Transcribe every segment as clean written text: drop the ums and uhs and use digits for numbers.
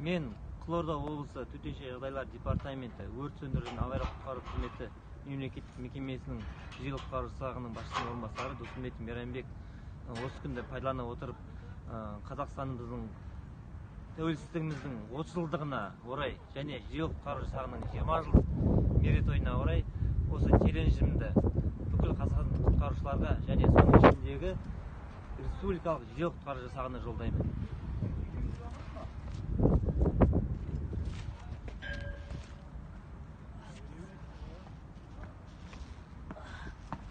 Мен Қызылорда облысы төтенше жағдайлар департаменті өрт сөндіру және авариялық-құтқару қызметі мемлекеттік мекемесінің жедел құтқару жасағының басшысының орынбасары Досымбек Мейрамбек осы күнді пайдалана отырып Қазақстанымыздың тәуелсіздігіміздің 30 жылдығына орай және жедел құтқару жасағының 20 жыл мерейтойына орай осы тележімді бүкіл қазақстан құтқарушыларға және соның ішіндегі республикалық жедел құтқару жасағына жолдаймын.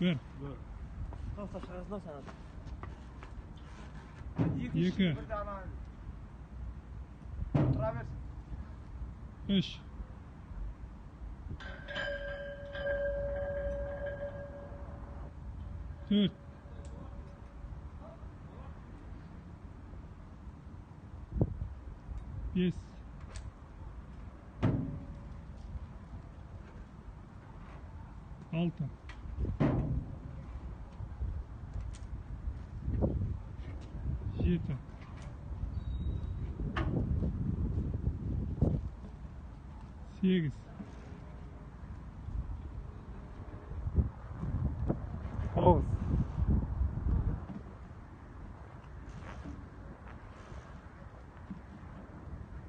Bir. Kalsa şarjına sana. İki. Üç. Dört. Beş. Altı. Жеті. Сегіз. Тоғыз.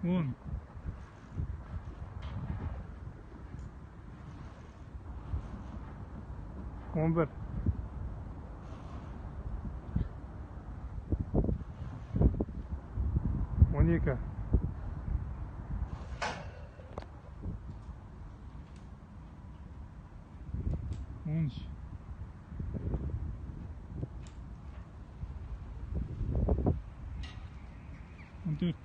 Он. Он бір. Он екі. Он үш. Он төрт.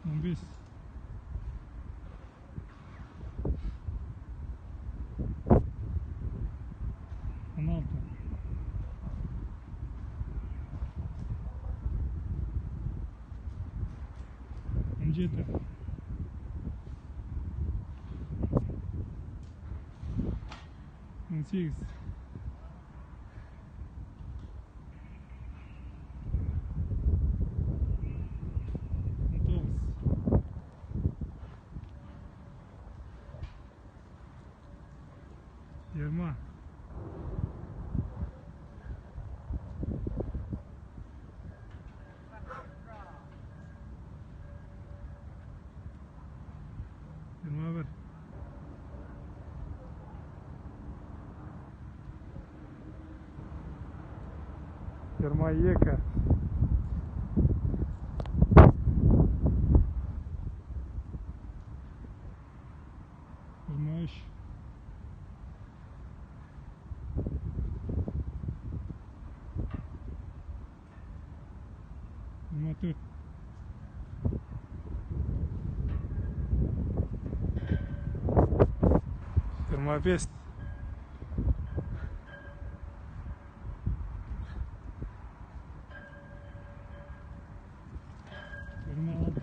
Он бес. Он алты. Он жеті. Он сегіз. Он тоғыз. Жиырма. Жиырма бір. Жиырма екі. Жиырма үш. Жиырма төрт. Жиырма бес. Жиырма алты.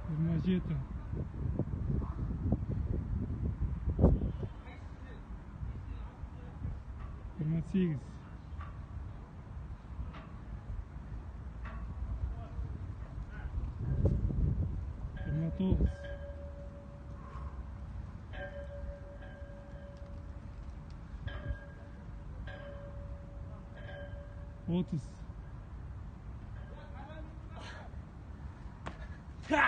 Жиырма жеті. Жиырма сегіз. Жиырма тоғыз. Отыз. Ха!